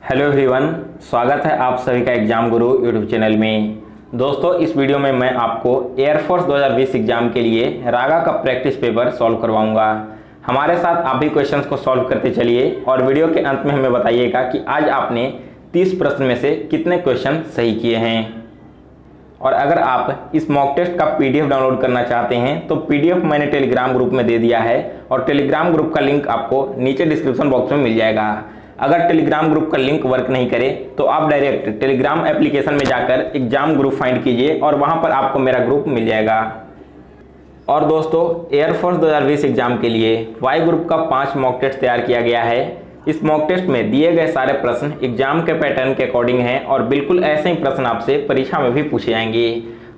Hello everyone, स्वागत है आप सभी का एग्जाम गुरु यूट्यूब चैनल में। दोस्तों, इस वीडियो में मैं आपको एयरफोर्स 2020 एग्जाम के लिए रागा का प्रैक्टिस पेपर सॉल्व करवाऊंगा। हमारे साथ आप भी क्वेश्चंस को सॉल्व करते चलिए और वीडियो के अंत में हमें बताइएगा कि आज आपने 30 प्रश्न में से कितने क्वेश्चन सही किए हैं। और अगर आप इस मॉक टेस्ट का पीडीएफ डाउनलोड करना चाहते हैं तो पीडीएफ मैंने टेलीग्राम ग्रुप में दे दिया है और टेलीग्राम ग्रुप का लिंक आपको नीचे डिस्क्रिप्शन बॉक्स में मिल जाएगा। अगर टेलीग्राम ग्रुप का लिंक वर्क नहीं करे तो आप डायरेक्ट टेलीग्राम एप्लीकेशन में जाकर एग्जाम ग्रुप फाइंड कीजिए और वहां पर आपको मेरा ग्रुप मिल जाएगा। और दोस्तों, एयरफोर्स 2020 एग्जाम के लिए वाई ग्रुप का 5 मॉक टेस्ट तैयार किया गया है। इस मॉक टेस्ट में दिए गए सारे प्रश्न एग्जाम के पैटर्न के अकॉर्डिंग हैं और बिल्कुल ऐसे ही प्रश्न आपसे परीक्षा में भी पूछे जाएंगे।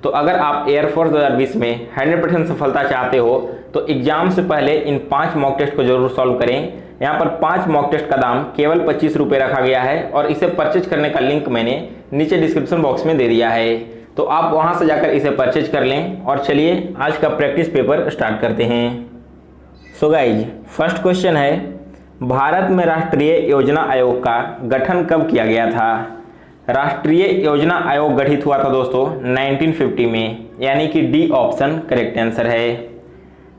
तो अगर आप एयरफोर्स 2020 में 100% सफलता चाहते हो तो एग्जाम से पहले इन 5 मॉक टेस्ट को जरूर सॉल्व करें। यहाँ पर 5 मॉक टेस्ट का दाम केवल 25 रुपये रखा गया है और इसे परचेज करने का लिंक मैंने नीचे डिस्क्रिप्शन बॉक्स में दे दिया है, तो आप वहाँ से जाकर इसे परचेज कर लें। और चलिए आज का प्रैक्टिस पेपर स्टार्ट करते हैं। सो गाइज, फर्स्ट क्वेश्चन है, भारत में राष्ट्रीय योजना आयोग का गठन कब किया गया था? राष्ट्रीय योजना आयोग गठित हुआ था दोस्तों 1950 में, यानी कि डी ऑप्शन करेक्ट आंसर है।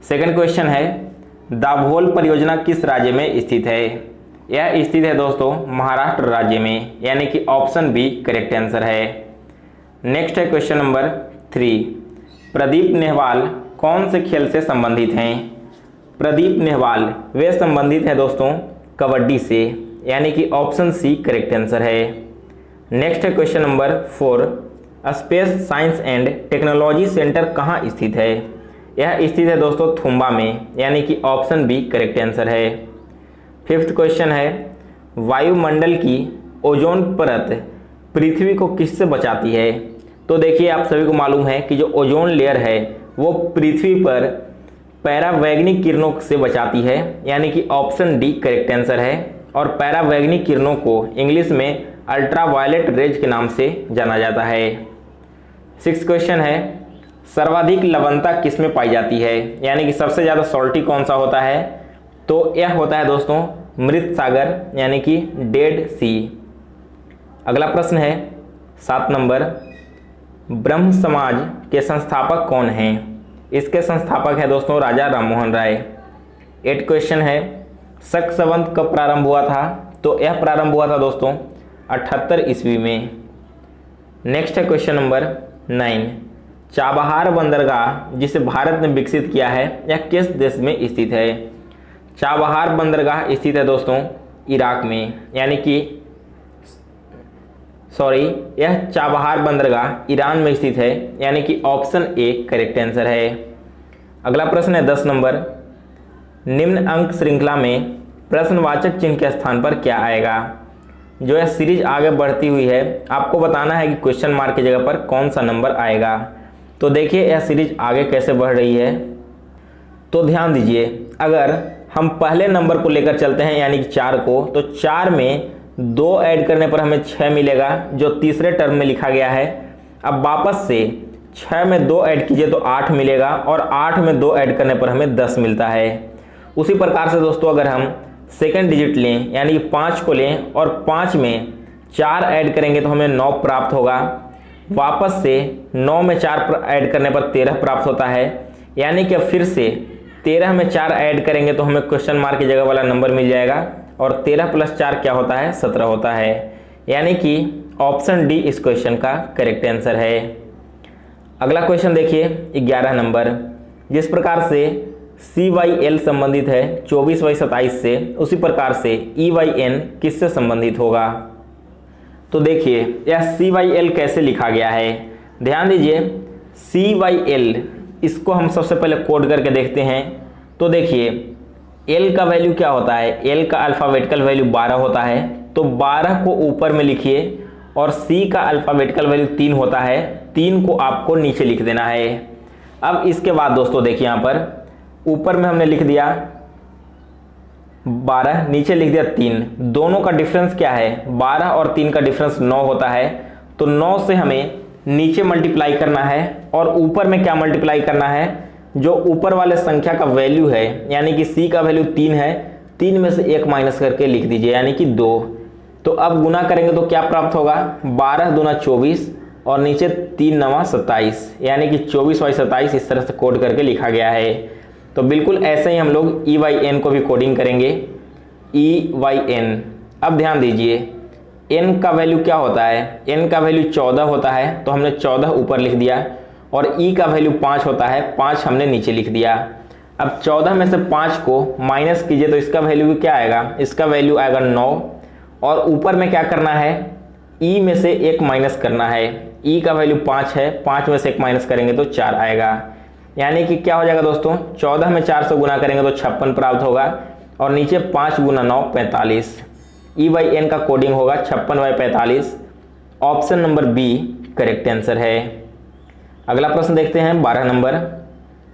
सेकंड क्वेश्चन है, दाभोल परियोजना किस राज्य में स्थित है? यह स्थित है दोस्तों महाराष्ट्र राज्य में, यानी कि ऑप्शन बी करेक्ट आंसर है। नेक्स्ट है क्वेश्चन नंबर 3, प्रदीप नेहवाल कौन से खेल से संबंधित हैं? प्रदीप नेहवाल वे संबंधित है दोस्तों कबड्डी से, यानी कि ऑप्शन सी करेक्ट आंसर है। नेक्स्ट है question number 4, space science and technology centre कहाँ स्थित है? यह स्थित है दोस्तों थुम्बा में, यानी कि ऑप्शन बी करेक्ट आंसर है। फिफ्थ क्वेश्चन है, वायुमंडल की ओजोन परत पृथ्वी को किससे बचाती है? तो देखिए, आप सभी को मालूम है कि जो ओजोन लेयर है वो पृथ्वी पर पैरावैगनिक किरणों से बचाती है, यानी कि ऑप्शन डी करेक्ट आंसर है। और पैरावैगनिक किरणों को इंग्लिश में अल्ट्रावायलेट रेज के नाम से जाना जाता है। सिक्स्थ क्वेश्चन है, सर्वाधिक लवणता किस में पाई जाती है? यानी कि सबसे ज़्यादा सॉल्टी कौन सा होता है? तो यह होता है दोस्तों मृत सागर, यानी कि डेड सी। अगला प्रश्न है 7 नंबर, ब्रह्म समाज के संस्थापक कौन हैं? इसके संस्थापक है दोस्तों राजा राममोहन राय। 8 क्वेश्चन है, शक संवत कब प्रारंभ हुआ था? तो यह प्रारंभ हुआ था दोस्तों 78 ईस्वी में। नेक्स्ट है क्वेश्चन नंबर 9, चाबहार बंदरगाह जिसे भारत ने विकसित किया है यह किस देश में स्थित है? चाबहार बंदरगाह स्थित है दोस्तों इराक में, यानी कि यह चाबहार बंदरगाह ईरान में स्थित है, यानी कि ऑप्शन ए करेक्ट आंसर है। अगला प्रश्न है 10 नंबर, निम्न अंक श्रृंखला में प्रश्नवाचक चिन्ह के स्थान पर क्या आएगा? जो यह सीरीज आगे बढ़ती हुई है, आपको बताना है कि क्वेश्चन मार्क की जगह पर कौन सा नंबर आएगा। तो देखिए यह सीरीज आगे कैसे बढ़ रही है, तो ध्यान दीजिए, अगर हम पहले नंबर को लेकर चलते हैं यानी कि 4 को, तो 4 में 2 ऐड करने पर हमें 6 मिलेगा जो तीसरे टर्म में लिखा गया है। अब वापस से 6 में 2 ऐड कीजिए तो 8 मिलेगा और 8 में 2 ऐड करने पर हमें 10 मिलता है। उसी प्रकार से दोस्तों अगर हम सेकंड डिजिट लें यानी कि 5 को लें और 5 में 4 ऐड करेंगे तो हमें 9 प्राप्त होगा। वापस से 9 में 4 ऐड करने पर 13 प्राप्त होता है, यानी कि अब फिर से 13 में 4 ऐड करेंगे तो हमें क्वेश्चन मार्क की जगह वाला नंबर मिल जाएगा और 13 + 4 क्या होता है? 17 होता है, यानी कि ऑप्शन डी इस क्वेश्चन का करेक्ट आंसर है। अगला क्वेश्चन देखिए 11 नंबर, जिस प्रकार से CYL संबंधित है 24/27 से, उसी प्रकार से EYN किससे संबंधित होगा? तो देखिए यह CYL कैसे लिखा गया है, ध्यान दीजिए। CYL इसको हम सबसे पहले कोड करके देखते हैं। तो देखिए L का वैल्यू क्या होता है? L का अल्फ़ाबेटिकल वैल्यू 12 होता है, तो 12 को ऊपर में लिखिए और C का अल्फ़ाबेटिकल वैल्यू 3 होता है, 3 को आपको नीचे लिख देना है। अब इसके बाद दोस्तों देखिए यहाँ पर ऊपर में हमने लिख दिया 12, नीचे लिख दिया 3, दोनों का डिफरेंस क्या है? 12 और 3 का डिफरेंस 9 होता है, तो 9 से हमें नीचे मल्टीप्लाई करना है और ऊपर में क्या मल्टीप्लाई करना है? जो ऊपर वाले संख्या का वैल्यू है, यानी कि C का वैल्यू 3 है, 3 में से 1 माइनस करके लिख दीजिए, यानी कि 2। तो अब गुना करेंगे तो क्या प्राप्त होगा, 12 दूना 24 और नीचे 3 नवा 27, यानी कि 24/27 इस तरह से कोड करके लिखा गया है। तो बिल्कुल ऐसे ही हम लोग EYN को भी कोडिंग करेंगे, EYN। अब ध्यान दीजिए n का वैल्यू क्या होता है, n का वैल्यू 14 होता है, तो हमने 14 ऊपर लिख दिया, और e का वैल्यू 5 होता है, 5 हमने नीचे लिख दिया। अब 14 में से 5 को माइनस कीजिए तो इसका वैल्यू क्या आएगा, इसका वैल्यू आएगा 9, और ऊपर में क्या करना है, e में से 1 माइनस करना है, e का वैल्यू 5 है, 5 में से 1 माइनस करेंगे तो 4 आएगा, यानी कि क्या हो जाएगा दोस्तों, 14 में 4 से गुना करेंगे तो 56 प्राप्त होगा, और नीचे 5 गुना 9 45। EYN का कोडिंग होगा 56/45। Option number B correct answer है। अगला प्रश्न देखते हैं 12 नंबर,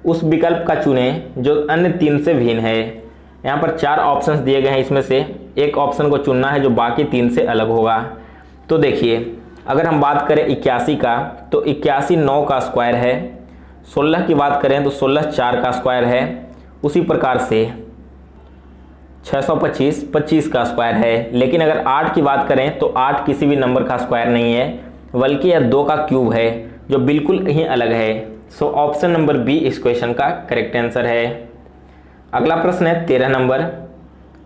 उस विकल्प का चुनें जो अन्य 3 से भिन्न है। यहाँ पर 4 ऑप्शंस दिए गए हैं, इसमें से एक ऑप्शन को चुनना है जो बाकी 3 से अलग होगा। तो देखिए अगर हम बात करें 81 का, तो 81 9 का स्क्वायर है, 16 की बात करें तो 16 4 का स्क्वायर है, उसी प्रकार से 625 25 का स्क्वायर है। लेकिन अगर 8 की बात करें तो 8 किसी भी नंबर का स्क्वायर नहीं है, बल्कि यह 2 का क्यूब है जो बिल्कुल ही अलग है। सो ऑप्शन नंबर बी इस क्वेश्चन का करेक्ट आंसर है। अगला प्रश्न है 13 नंबर,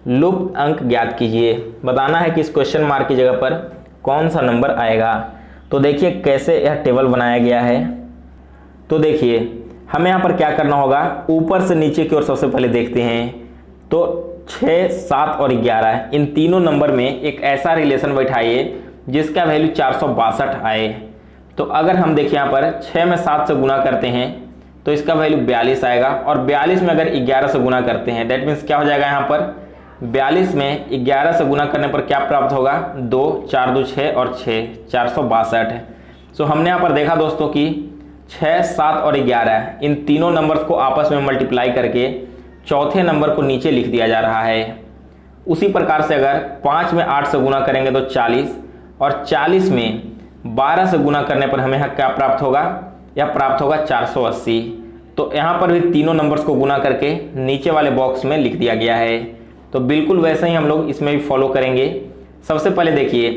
लुप्त अंक ज्ञात कीजिए। बताना है कि इस क्वेश्चन मार्क की जगह पर कौन सा नंबर आएगा। तो देखिए कैसे यह टेबल बनाया गया है। तो देखिए हमें यहाँ पर क्या करना होगा, ऊपर से नीचे की ओर सबसे पहले देखते हैं। तो 6 7 और 11 इन तीनों नंबर में एक ऐसा रिलेशन बैठाइए जिसका वैल्यू 462 आए। तो अगर हम देखिए यहाँ पर 6 में 7 से गुना करते हैं तो इसका वैल्यू 42 आएगा, और 42 में अगर 11 से गुना करते हैं दैट मीन्स क्या हो जाएगा, यहाँ पर 42 में 11 से गुना करने पर क्या प्राप्त होगा, 2 4 2 6 और 6 462। सो हमने यहाँ पर देखा दोस्तों कि 6 7 और 11 इन तीनों नंबर्स को आपस में मल्टीप्लाई करके चौथे नंबर को नीचे लिख दिया जा रहा है। उसी प्रकार से अगर 5 में 8 से गुना करेंगे तो 40, और 40 में 12 से गुना करने पर हमें यहाँ क्या प्राप्त होगा, यह प्राप्त होगा 480। तो यहाँ पर भी तीनों नंबर्स को गुना करके नीचे वाले बॉक्स में लिख दिया गया है। तो बिल्कुल वैसे ही हम लोग इसमें भी फॉलो करेंगे। सबसे पहले देखिए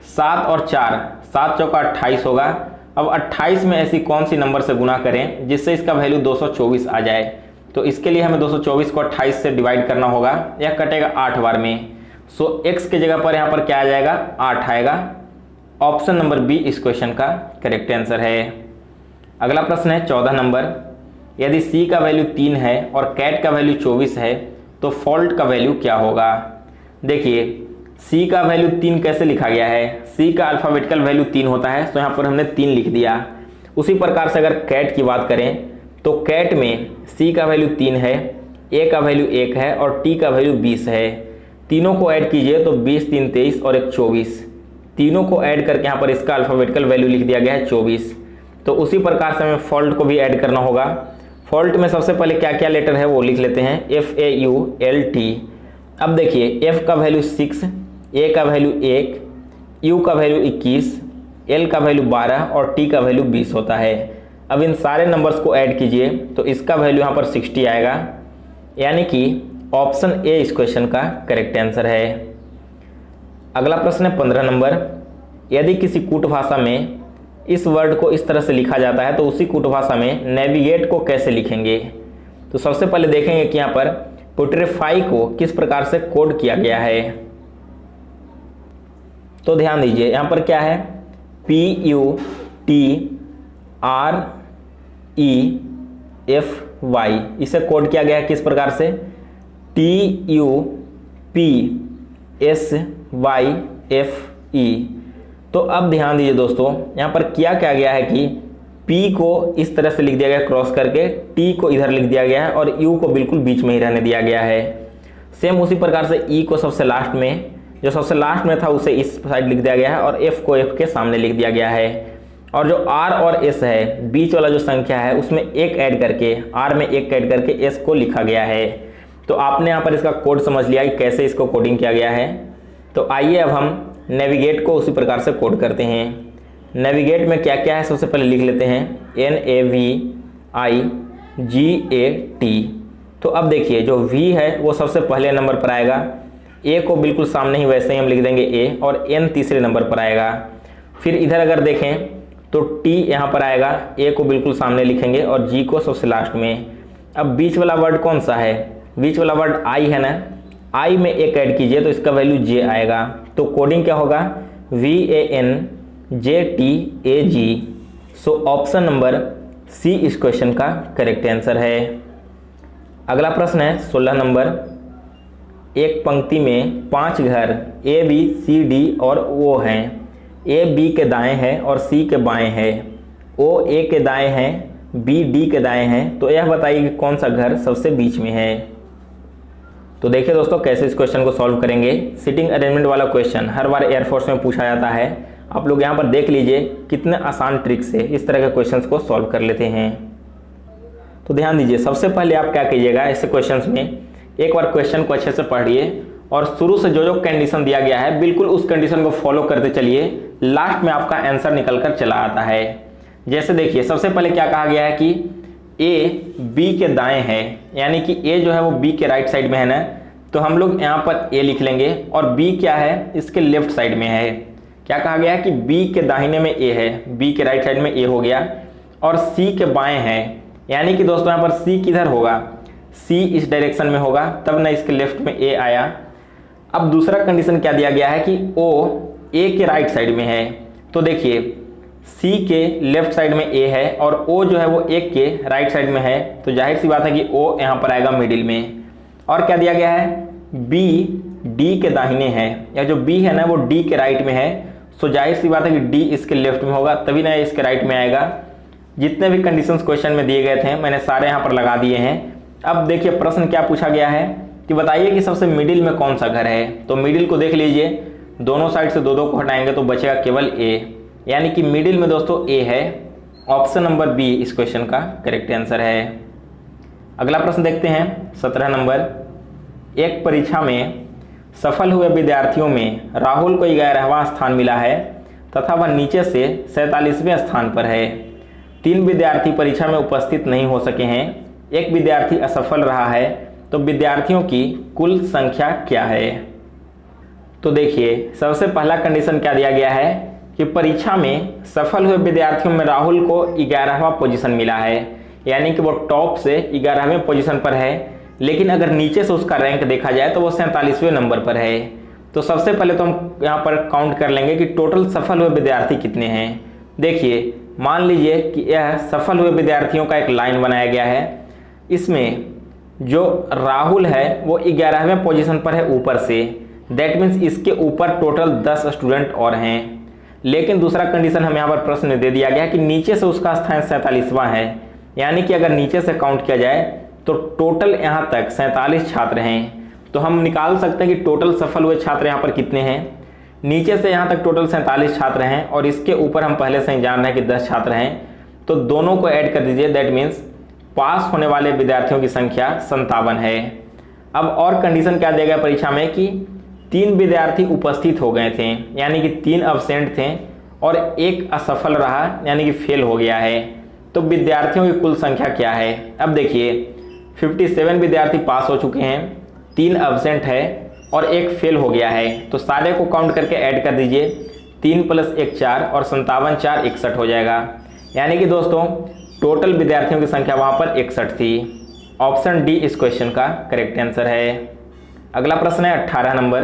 7 और 4, 7 चौका 28 होगा। अब 28 में ऐसी कौन सी नंबर से गुना करें जिससे इसका वैल्यू 224 आ जाए। तो इसके लिए हमें 224 को 28 से डिवाइड करना होगा, यह कटेगा 8 बार में। सो x के जगह पर यहाँ पर क्या आ जाएगा, 8 आएगा। ऑप्शन नंबर बी इस क्वेश्चन का करेक्ट आंसर है। अगला प्रश्न है 14 नंबर, यदि c का वैल्यू 3 है और कैट का वैल्यू 24 है तो फॉल्ट का वैल्यू क्या होगा। देखिए c का वैल्यू 3 कैसे लिखा गया है, c का अल्फ़ाबेटिकल वैल्यू 3 होता है, तो यहाँ पर हमने 3 लिख दिया। उसी प्रकार से अगर कैट की बात करें तो कैट में c का वैल्यू 3 है, a का वैल्यू 1 है और t का वैल्यू 20 है। तीनों को ऐड कीजिए तो 20 3 23 और 1 24, तीनों को ऐड करके यहाँ पर इसका अल्फ़ाबेटिकल वैल्यू लिख दिया गया है 24। तो उसी प्रकार से हमें फॉल्ट को भी ऐड करना होगा। फॉल्ट में सबसे पहले क्या क्या लेटर है वो लिख लेते हैं, FAULT। अब देखिए f का वैल्यू 6, a का वैल्यू 1, u का वैल्यू 21, l का वैल्यू 12 और t का वैल्यू 20 होता है। अब इन सारे नंबर्स को ऐड कीजिए तो इसका वैल्यू यहाँ पर 60 आएगा, यानी कि ऑप्शन ए इस क्वेश्चन का करेक्ट आंसर है। अगला प्रश्न है 15 नंबर, यदि किसी कूट भाषा में इस वर्ड को इस तरह से लिखा जाता है तो उसी कूट भाषा में नेविगेट को कैसे लिखेंगे। तो सबसे पहले देखेंगे कि यहाँ पर पुट्रीफाई को किस प्रकार से कोड किया गया है। तो ध्यान दीजिए यहाँ पर क्या है, PUTREFY, इसे कोड किया गया है किस प्रकार से, TUPSYFE। तो अब ध्यान दीजिए दोस्तों, यहाँ पर किया क्या गया है कि P को इस तरह से लिख दिया गया क्रॉस करके, T को इधर लिख दिया गया है और U को बिल्कुल बीच में ही रहने दिया गया है। सेम उसी प्रकार से E को सबसे लास्ट में, जो सबसे लास्ट में था उसे इस साइड लिख दिया गया है और F को F के सामने लिख दिया गया है। और जो R और S है, बीच वाला जो संख्या है उसमें एक ऐड करके, R में एक ऐड करके S को लिखा गया है। तो आपने यहाँ पर इसका कोड समझ लिया कि कैसे इसको कोडिंग किया गया है। तो आइए अब हम नेविगेट को उसी प्रकार से कोड करते हैं। नेविगेट में क्या क्या है सबसे पहले लिख लेते हैं, NAVIGAT। तो अब देखिए जो V है वो सबसे पहले नंबर पर आएगा, ए को बिल्कुल सामने ही वैसे ही हम लिख देंगे ए, और एन तीसरे नंबर पर आएगा। फिर इधर अगर देखें तो टी यहाँ पर आएगा, ए को बिल्कुल सामने लिखेंगे और जी को सबसे लास्ट में। अब बीच वाला वर्ड कौन सा है, बीच वाला वर्ड आई है ना, आई में एक ऐड कीजिए तो इसका वैल्यू जे आएगा। तो कोडिंग क्या होगा, VANJTAG। So option number C इस क्वेश्चन का करेक्ट आंसर है। अगला प्रश्न है 16 नंबर। एक पंक्ति में 5 घर ABCD और O हैं। A B के दाएं हैं और C के बाएं हैं। O A के दाएं हैं, B D के दाएं हैं। तो यह बताइए कि कौन सा घर सबसे बीच में है। तो देखिए दोस्तों कैसे इस क्वेश्चन को सॉल्व करेंगे। सिटिंग अरेंजमेंट वाला क्वेश्चन हर बार एयरफोर्स में पूछा जाता है। आप लोग यहाँ पर देख लीजिए कितने आसान ट्रिक से इस तरह के क्वेश्चंस को सॉल्व कर लेते हैं। तो ध्यान दीजिए, सबसे पहले आप क्या कीजिएगा, ऐसे क्वेश्चंस में एक बार क्वेश्चन को अच्छे से पढ़िए और शुरू से जो जो कंडीशन दिया गया है बिल्कुल उस कंडीशन को फॉलो करते चलिए। लास्ट में आपका आंसर निकल कर चला आता है। जैसे देखिए सबसे पहले क्या कहा गया है कि ए बी के दाएं है, यानी कि ए जो है वो बी के राइट साइड में है ना, तो हम लोग यहाँ पर ए लिख लेंगे और बी क्या है, इसके लेफ्ट साइड में है। क्या कहा गया है कि बी के दाहिने में ए है, बी के राइट साइड में ए हो गया, और सी के बाएं है, यानी कि दोस्तों यहाँ पर सी किधर होगा, सी इस डायरेक्शन में होगा, तब ना इसके लेफ्ट में ए आया। अब दूसरा कंडीशन क्या दिया गया है कि ओ ए के राइट साइड में है। तो देखिए सी के लेफ्ट साइड में ए है और ओ जो है वो ए के राइट साइड में है, तो जाहिर सी बात है कि ओ यहाँ पर आएगा मिडिल में। और क्या दिया गया है, बी डी के दाहिने है, या जो बी है ना वो डी के राइट में है, सो जाहिर सी बात है कि डी इसके लेफ्ट में होगा, तभी ना इसके राइट में आएगा। जितने भी कंडीशंस क्वेश्चन में दिए गए थे मैंने सारे यहाँ पर लगा दिए हैं। अब देखिए प्रश्न क्या पूछा गया है कि बताइए कि सबसे मिडिल में कौन सा घर है। तो मिडिल को देख लीजिए, दोनों साइड से दो दो को हटाएंगे तो बचेगा केवल ए, यानी कि मिडिल में दोस्तों ए है। ऑप्शन नंबर बी इस क्वेश्चन का करेक्ट आंसर है। अगला प्रश्न देखते हैं 17 नंबर। एक परीक्षा में सफल हुए विद्यार्थियों में राहुल को 11वां स्थान मिला है तथा वह नीचे से 47वें स्थान पर है। 3 विद्यार्थी परीक्षा में उपस्थित नहीं हो सके हैं, एक विद्यार्थी असफल रहा है, तो विद्यार्थियों की कुल संख्या क्या है। तो देखिए सबसे पहला कंडीशन क्या दिया गया है कि परीक्षा में सफल हुए विद्यार्थियों में राहुल को 11वां पोजीशन मिला है, यानी कि वो टॉप से 11वें पोजीशन पर है, लेकिन अगर नीचे से उसका रैंक देखा जाए तो वो 47वें नंबर पर है। तो सबसे पहले तो हम यहाँ पर काउंट कर लेंगे कि टोटल सफल हुए विद्यार्थी कितने हैं। देखिए मान लीजिए कि यह सफल हुए विद्यार्थियों का एक लाइन बनाया गया है, इसमें जो राहुल है वो 11वें पोजीशन पर है ऊपर से, दैट मीन्स इसके ऊपर टोटल 10 स्टूडेंट और हैं। लेकिन दूसरा कंडीशन हमें यहाँ पर प्रश्न में दे दिया गया है कि नीचे से उसका स्थान 47वां है, यानी कि अगर नीचे से काउंट किया जाए तो टोटल यहाँ तक 47 छात्र हैं। तो हम निकाल सकते हैं कि टोटल सफल हुए छात्र यहाँ पर कितने हैं। नीचे से यहाँ तक टोटल 47 छात्र हैं और इसके ऊपर हम पहले से ही जान रहे हैं कि 10 छात्र हैं, तो दोनों को ऐड कर दीजिए, दैट मीन्स पास होने वाले विद्यार्थियों की संख्या 57 है। अब और कंडीशन क्या दिया गया परीक्षा में कि 3 विद्यार्थी उपस्थित हो गए थे, यानी कि 3 अब्सेंट थे और एक असफल रहा, यानी कि फेल हो गया है। तो विद्यार्थियों की कुल संख्या क्या है। अब देखिए 57 विद्यार्थी पास हो चुके हैं, 3 अब्सेंट है और एक फेल हो गया है, तो सारे को काउंट करके ऐड कर दीजिए, 3 + 1 4 और 57 4 61 हो जाएगा, यानी कि दोस्तों टोटल विद्यार्थियों की संख्या वहाँ पर 61 थी। ऑप्शन डी इस क्वेश्चन का करेक्ट आंसर है। अगला प्रश्न है 18 नंबर।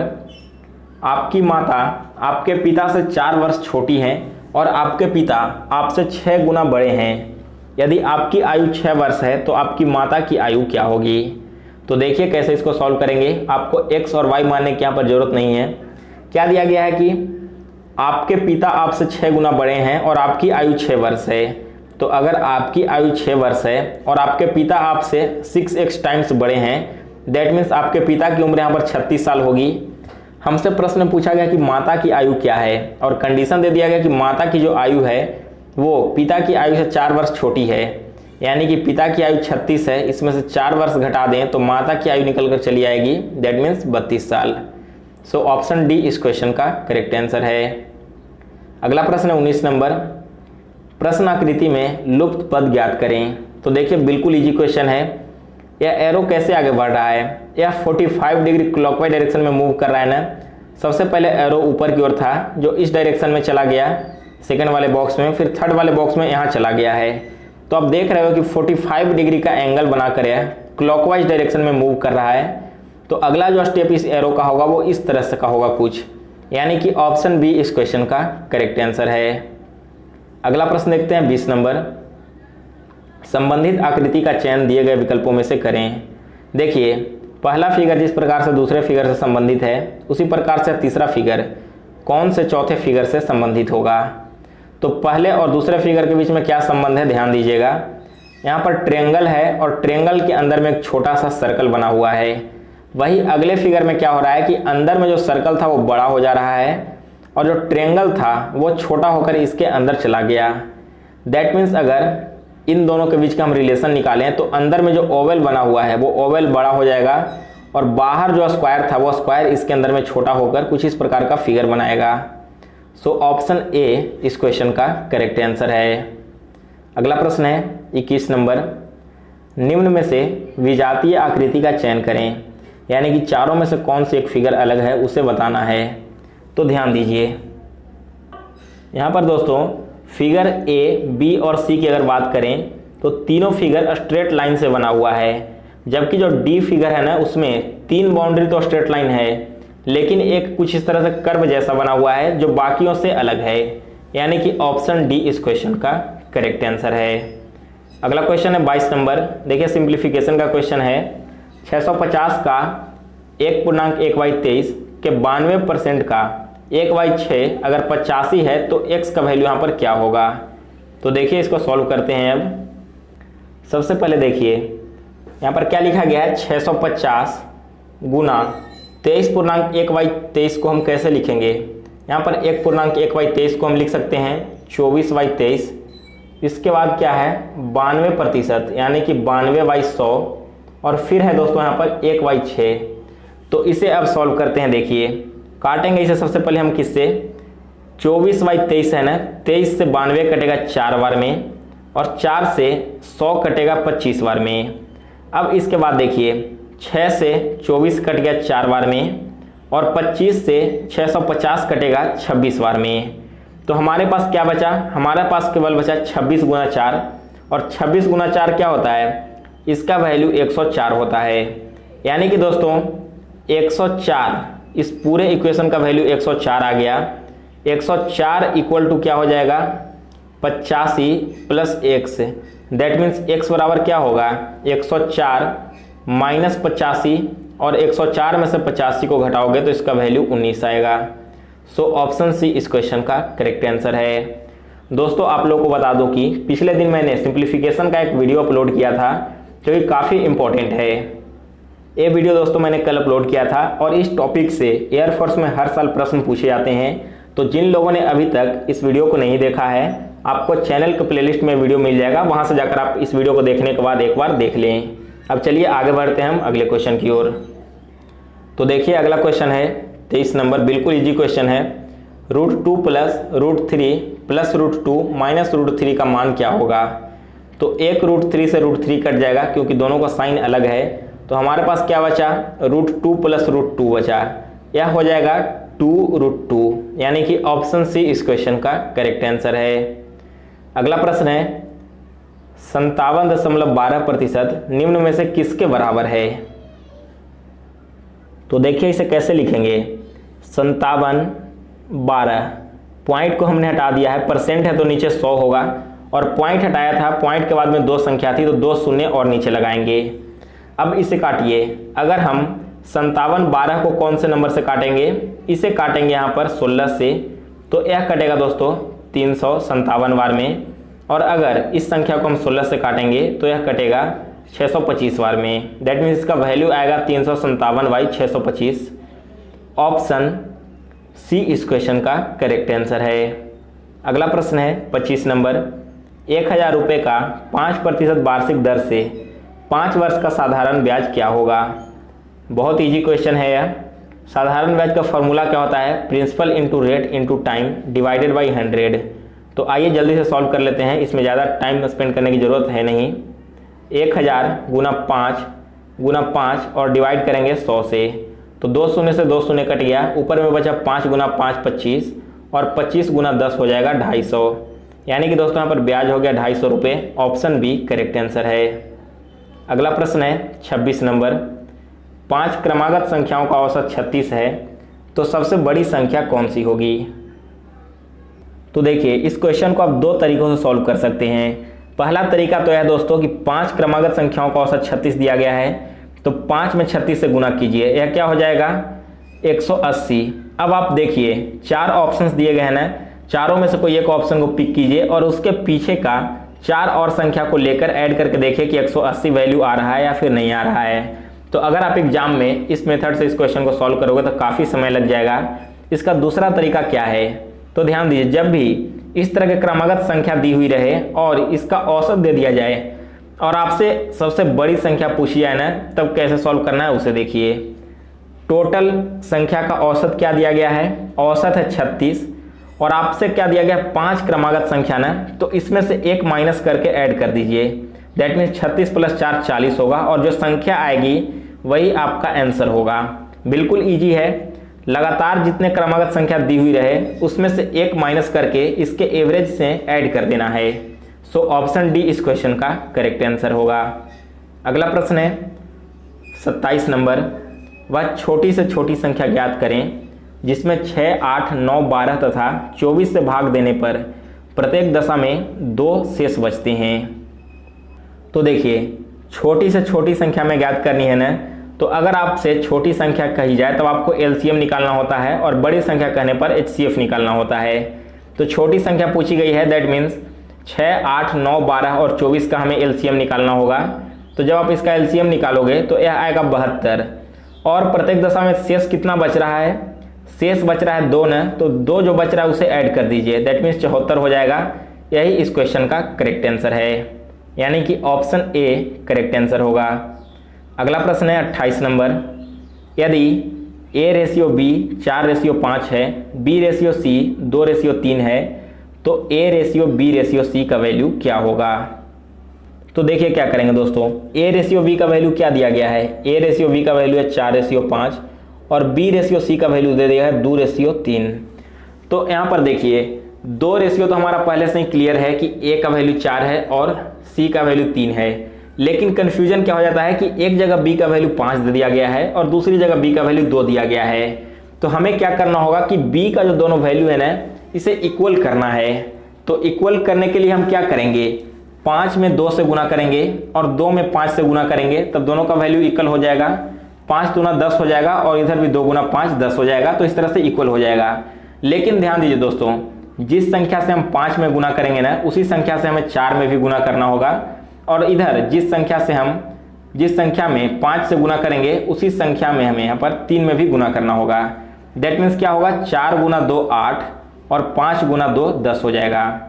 आपकी माता आपके पिता से 4 वर्ष छोटी हैं और आपके पिता आपसे 6 गुना बड़े हैं। यदि आपकी आयु 6 वर्ष है तो आपकी माता की आयु क्या होगी। तो देखिए कैसे इसको सॉल्व करेंगे। आपको x और y मानने की यहाँ पर जरूरत नहीं है। क्या दिया गया है कि आपके पिता आपसे 6 गुना बड़े हैं और आपकी आयु 6 वर्ष है। तो अगर आपकी आयु 6 वर्ष है और आपके पिता आपसे 6x टाइम्स बड़े हैं, दैट मीन्स आपके पिता की उम्र यहाँ पर 36 साल होगी। हमसे प्रश्न पूछा गया कि माता की आयु क्या है और कंडीशन दे दिया गया कि माता की जो आयु है वो पिता की आयु से 4 वर्ष छोटी है, यानी कि पिता की आयु 36 है, इसमें से 4 वर्ष घटा दें तो माता की आयु निकल कर चली आएगी, दैट मीन्स 32 साल। सो ऑप्शन डी इस क्वेश्चन का करेक्ट आंसर है। अगला प्रश्न है 19 नंबर। प्रश्न आकृति में लुप्त पद ज्ञात करें। तो देखिए बिल्कुल इजी क्वेश्चन है। यह एरो कैसे आगे बढ़ रहा है, यह 45 डिग्री क्लॉकवाइज डायरेक्शन में मूव कर रहा है ना। सबसे पहले एरो ऊपर की ओर था जो इस डायरेक्शन में चला गया सेकंड वाले बॉक्स में, फिर थर्ड वाले बॉक्स में यहाँ चला गया है। तो आप देख रहे हो कि 45 डिग्री का एंगल बनाकर यह क्लॉकवाइज डायरेक्शन में मूव कर रहा है। तो अगला जो स्टेप इस एरो का होगा वो इस तरह से का होगा कुछ, यानी कि ऑप्शन बी इस क्वेश्चन का करेक्ट आंसर है। अगला प्रश्न देखते हैं 20 नंबर। संबंधित आकृति का चयन दिए गए विकल्पों में से करें। देखिए पहला फिगर जिस प्रकार से दूसरे फिगर से संबंधित है, उसी प्रकार से तीसरा फिगर कौन से चौथे फिगर से संबंधित होगा। तो पहले और दूसरे फिगर के बीच में क्या संबंध है, ध्यान दीजिएगा। यहाँ पर ट्रायंगल है और ट्रायंगल के अंदर में एक छोटा सा सर्कल बना हुआ है। वही अगले फिगर में क्या हो रहा है कि अंदर में जो सर्कल था वो बड़ा हो जा रहा है और जो ट्रायंगल था वो छोटा होकर इसके अंदर चला गया। दैट मीन्स अगर इन दोनों के बीच का हम रिलेशन निकालें तो अंदर में जो ओवल बना हुआ है वो ओवल बड़ा हो जाएगा और बाहर जो स्क्वायर था वो स्क्वायर इसके अंदर में छोटा होकर कुछ इस प्रकार का फिगर बनाएगा। सो ऑप्शन ए इस क्वेश्चन का करेक्ट आंसर है। अगला प्रश्न है 21 नंबर। निम्न में से विजातीय आकृति का चयन करें, यानी कि चारों में से कौन सी एक फिगर अलग है उसे बताना है। तो ध्यान दीजिए यहाँ पर दोस्तों फिगर ए, बी और सी की अगर बात करें तो तीनों फिगर स्ट्रेट लाइन से बना हुआ है, जबकि जो डी फिगर है ना उसमें 3 बाउंड्री तो स्ट्रेट लाइन है लेकिन एक कुछ इस तरह से कर्व जैसा बना हुआ है जो बाकियों से अलग है, यानी कि ऑप्शन डी इस क्वेश्चन का करेक्ट आंसर है। अगला क्वेश्चन है 22 नंबर। देखिए सिंप्लीफिकेशन का क्वेश्चन है। 650 का 1.1/23 के 92% का 1/6 अगर 85 है तो x का वैल्यू यहाँ पर क्या होगा। तो देखिए इसको सॉल्व करते हैं। अब सबसे पहले देखिए यहाँ पर क्या लिखा गया है, 650 गुना 23.1/23 को हम कैसे लिखेंगे। यहाँ पर 1.1/23 को हम लिख सकते हैं 24/23। इसके बाद क्या है 92%, यानी कि 92/100 और फिर है दोस्तों यहाँ पर 1/6। तो इसे अब सॉल्व करते हैं। देखिए काटेंगे इसे सबसे पहले हम किससे, 24/23 है ना, 23 से 92 कटेगा 4 बार में और 4 से 100 कटेगा 25 बार में। अब इसके बाद देखिए 6 से 24 कट गया 4 बार में और 25 से 650 कटेगा 26 बार में। तो हमारे पास क्या बचा, हमारे पास केवल बचा 26 गुना 4 और 26 गुना 4 क्या होता है, इसका वैल्यू 104 होता है। यानी कि दोस्तों 104 इस पूरे इक्वेशन का वैल्यू 104 आ गया। 104 इक्वल टू क्या हो जाएगा 85 plus x। That means x बराबर क्या होगा 104 माइनस 85 और 104 में से 85 को घटाओगे तो इसका वैल्यू 19 आएगा। सो ऑप्शन सी इस क्वेश्चन का करेक्ट आंसर है। दोस्तों आप लोगों को बता दूं कि पिछले दिन मैंने सिंप्लीफिकेशन का एक वीडियो अपलोड किया था जो कि काफ़ी इंपॉर्टेंट है। ये वीडियो दोस्तों मैंने कल अपलोड किया था और इस टॉपिक से एयरफोर्स में हर साल प्रश्न पूछे जाते हैं। तो जिन लोगों ने अभी तक इस वीडियो को नहीं देखा है, आपको चैनल के प्लेलिस्ट में वीडियो मिल जाएगा, वहां से जाकर आप इस वीडियो को देखने के बाद एक बार देख लें। अब चलिए आगे बढ़ते हैं हम अगले क्वेश्चन की ओर। तो देखिए अगला क्वेश्चन है 23 नंबर, बिल्कुल इजी क्वेश्चन है। √2 प्लस √3 प्लस √2 माइनस √3 का मान क्या होगा। तो एक √3 से √3 कट जाएगा क्योंकि दोनों का साइन अलग है। तो हमारे पास क्या बचा √2 प्लस √2 बचा, यह हो जाएगा 2√2, यानी कि ऑप्शन सी इस क्वेश्चन का करेक्ट आंसर है। अगला प्रश्न है 57.12% निम्न में से किसके बराबर है। तो देखिए इसे कैसे लिखेंगे, 57/12 पॉइंट को हमने हटा दिया है, परसेंट है तो नीचे 100 होगा और पॉइंट हटाया था, पॉइंट के बाद में 2 संख्या थी तो 2 शून्य और नीचे लगाएंगे। अब इसे काटिए, अगर हम 57/12 को कौन से नंबर से काटेंगे, इसे काटेंगे यहाँ पर 16 से, तो यह कटेगा दोस्तों 357 बार में, और अगर इस संख्या को हम 16 से काटेंगे तो यह कटेगा 625 बार में। दैट मीन्स इसका वैल्यू आएगा 357/625। ऑप्शन सी इस क्वेश्चन का करेक्ट आंसर है। अगला प्रश्न है 25 नंबर, 1000 रुपये का 5% वार्षिक दर से 5 वर्ष का साधारण ब्याज क्या होगा। बहुत इजी क्वेश्चन है यह। साधारण ब्याज का फॉर्मूला क्या होता है, principal into rate into time divided by 100। तो आइए जल्दी से सॉल्व कर लेते हैं, इसमें ज़्यादा टाइम स्पेंड करने की ज़रूरत है नहीं। 1000 गुना 5 गुना 5 और डिवाइड करेंगे 100 से, तो 2 शून्य से 2 शून्य कट गया, ऊपर में बचा 5 गुना 5 25 और 25 गुना 10 हो जाएगा 250। यानी कि दोस्तों यहाँ पर ब्याज हो गया 250 रुपये। ऑप्शन बी करेक्ट आंसर है। अगला प्रश्न है 26 नंबर। 5 क्रमागत संख्याओं का औसत 36 है, तो सबसे बड़ी संख्या कौन सी होगी? तो देखिए इस क्वेश्चन को आप 2 तरीकों से सॉल्व कर सकते हैं। पहला तरीका तो है दोस्तों कि 5 क्रमागत संख्याओं का औसत 36 दिया गया है, तो 5 में 36 से गुना कीजिए, यह क्या हो जाएगा 180। अब आप देखिए 4 ऑप्शंस दिए गए हैं ना, चारों में से कोई एक ऑप्शन को पिक कीजिए और उसके पीछे का 4 और संख्या को लेकर ऐड करके देखिए कि 180 वैल्यू आ रहा है या फिर नहीं आ रहा है। तो अगर आप एग्जाम में इस मेथड से इस क्वेश्चन को सॉल्व करोगे तो काफ़ी समय लग जाएगा। इसका दूसरा तरीका क्या है, तो ध्यान दीजिए, जब भी इस तरह के क्रमागत संख्या दी हुई रहे और इसका औसत दे दिया जाए और आपसे सबसे बड़ी संख्या पूछी जाए ना, तब कैसे सॉल्व करना है उसे देखिए। टोटल संख्या का औसत क्या दिया गया है, औसत है 36 और आपसे क्या दिया गया 5 क्रमागत संख्या ना, तो इसमें से एक माइनस करके ऐड कर दीजिए। दैट मीन्स 36 + 4 40 होगा और जो संख्या आएगी वही आपका आंसर होगा। बिल्कुल ईजी है। लगातार जितने क्रमागत संख्या दी हुई रहे उसमें से एक माइनस करके इसके एवरेज से ऐड कर देना है। सो ऑप्शन डी इस क्वेश्चन का करेक्ट आंसर होगा। अगला प्रश्न है 27 नंबर। वह छोटी से छोटी संख्या ज्ञात करें जिसमें 6, 8, 9, 12 तथा 24 से भाग देने पर प्रत्येक दशा में 2 शेष बचते हैं। तो देखिए छोटी से छोटी संख्या में ज्ञात करनी है ना, तो अगर आपसे छोटी संख्या कही जाए तो आपको एलसीएम निकालना होता है और बड़ी संख्या कहने पर एचसीएफ निकालना होता है। तो छोटी संख्या पूछी गई है, दैट मीन्स 6, 8, 9, 12 और 24 का हमें एलसीएम निकालना होगा। तो जब आप इसका एलसीएम निकालोगे तो यह आएगा 72 और प्रत्येक दशा में शेष कितना बच रहा है, शेष बच रहा है 2 न, तो 2 जो बच रहा है उसे ऐड कर दीजिए, दैट मीन्स 74 हो जाएगा। यही इस क्वेश्चन का करेक्ट आंसर है, यानी कि ऑप्शन ए करेक्ट आंसर होगा। अगला प्रश्न है 28 नंबर। यदि A/B 4/5 है, B/C 2/3 है, तो A/B/C का वैल्यू क्या होगा? तो देखिए क्या करेंगे दोस्तों, A/B का वैल्यू क्या दिया गया है, A/B का वैल्यू है 4/5 और B/C का वैल्यू दे दिया है 2/3। तो यहाँ पर देखिए 2 रेशियो तो हमारा पहले से ही क्लियर है कि A का वैल्यू 4 है और C का वैल्यू 3 है, लेकिन कन्फ्यूजन क्या हो जाता है कि एक जगह B का वैल्यू 5 दे दिया गया है और दूसरी जगह B का वैल्यू 2 दिया गया है। तो हमें क्या करना होगा कि B का जो दोनों वैल्यू है ना, इसे इक्वल करना है। तो इक्वल करने के लिए हम क्या करेंगे, 5 में 2 से गुना करेंगे और 2 में 5 से गुना करेंगे, तब दोनों का वैल्यू इक्वल हो जाएगा। 5 दूना 10 हो जाएगा और इधर भी 2 गुना 5 10 हो जाएगा, तो इस तरह से इक्वल हो जाएगा। लेकिन ध्यान दीजिए दोस्तों, जिस संख्या से हम 5 में गुना करेंगे ना, उसी संख्या से हमें 4 में भी गुना करना होगा और इधर जिस संख्या में 5 से गुना करेंगे उसी संख्या में हमें यहाँ पर 3 में भी गुना करना होगा। दैट मीन्स क्या होगा, 4 गुना 2 8 और 5 गुना 2 10 हो जाएगा।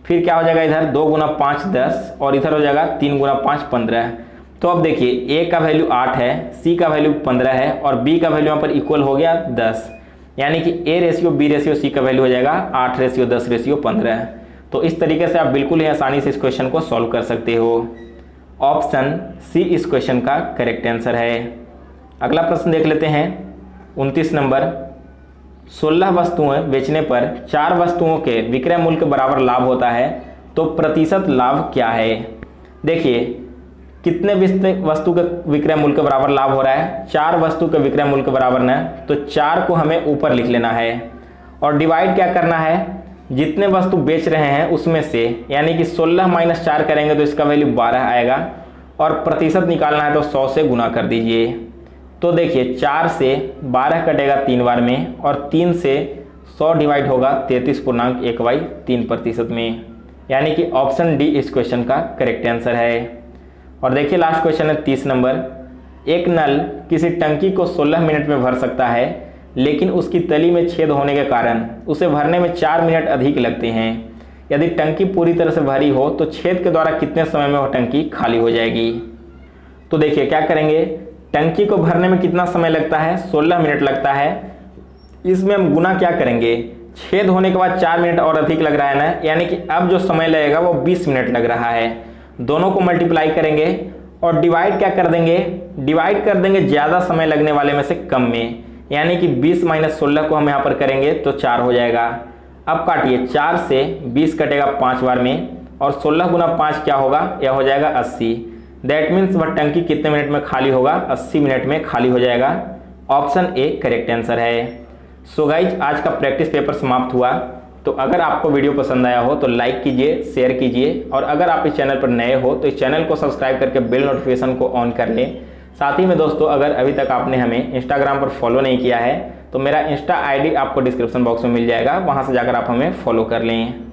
फिर क्या हो जाएगा, इधर 2 गुना 5 10 और इधर हो जाएगा 3 गुना 5 15। तो अब देखिए A का वैल्यू 8 है, C का वैल्यू 15 है और B का वैल्यू यहाँ पर इक्वल हो गया 10, यानी कि A/B/C का वैल्यू हो जाएगा 8/10/15। तो इस तरीके से आप बिल्कुल ही आसानी से इस क्वेश्चन को सॉल्व कर सकते हो। ऑप्शन सी इस क्वेश्चन का करेक्ट आंसर है। अगला प्रश्न देख लेते हैं 29 नंबर। 16 वस्तुएं बेचने पर 4 वस्तुओं के विक्रय मूल्य के बराबर लाभ होता है, तो प्रतिशत लाभ क्या है? देखिए कितने वस्तु के विक्रय मूल्य के बराबर लाभ हो रहा है, 4 वस्तु के विक्रय मूल्य के बराबर ना, तो 4 को हमें ऊपर लिख लेना है और डिवाइड क्या करना है, जितने वस्तु बेच रहे हैं उसमें से, यानी कि 16 - 4 करेंगे तो इसका वैल्यू 12 आएगा और प्रतिशत निकालना है तो 100 से गुना कर दीजिए। तो देखिए 4 से 12 कटेगा 3 बार में और 3 से 100 डिवाइड होगा 33.1/3% में, यानी कि ऑप्शन डी इस क्वेश्चन का करेक्ट आंसर है। और देखिए लास्ट क्वेश्चन है 30 नंबर। एक नल किसी टंकी को 16 मिनट में भर सकता है, लेकिन उसकी तली में छेद होने के कारण उसे भरने में 4 मिनट अधिक लगते हैं। यदि टंकी पूरी तरह से भरी हो तो छेद के द्वारा कितने समय में वह टंकी खाली हो जाएगी? तो देखिए क्या करेंगे, टंकी को भरने में कितना समय लगता है, 16 मिनट लगता है। इसमें हम गुना क्या करेंगे, छेद होने के बाद 4 मिनट और अधिक लग रहा है ना, यानी कि अब जो समय लगेगा वो 20 मिनट लग रहा है। दोनों को मल्टीप्लाई करेंगे और डिवाइड क्या कर देंगे, डिवाइड कर देंगे ज़्यादा समय लगने वाले में से कम में, यानी कि 20 - 16 को हम यहाँ पर करेंगे तो 4 हो जाएगा। अब काटिए, 4 से 20 कटेगा 5 बार में, और 16 गुना 5 क्या होगा, यह हो जाएगा 80। दैट मीन्स वह टंकी कितने मिनट में खाली होगा, 80 मिनट में खाली हो जाएगा। ऑप्शन ए करेक्ट आंसर है। सो गाइज, आज का प्रैक्टिस पेपर समाप्त हुआ। तो अगर आपको वीडियो पसंद आया हो तो लाइक कीजिए, शेयर कीजिए, और अगर आप इस चैनल पर नए हो तो इस चैनल को सब्सक्राइब करके बेल नोटिफिकेशन को ऑन कर लें। साथ ही में दोस्तों, अगर अभी तक आपने हमें इंस्टाग्राम पर फॉलो नहीं किया है तो मेरा इंस्टा आईडी आपको डिस्क्रिप्शन बॉक्स में मिल जाएगा, वहां से जाकर आप हमें फॉलो कर लें।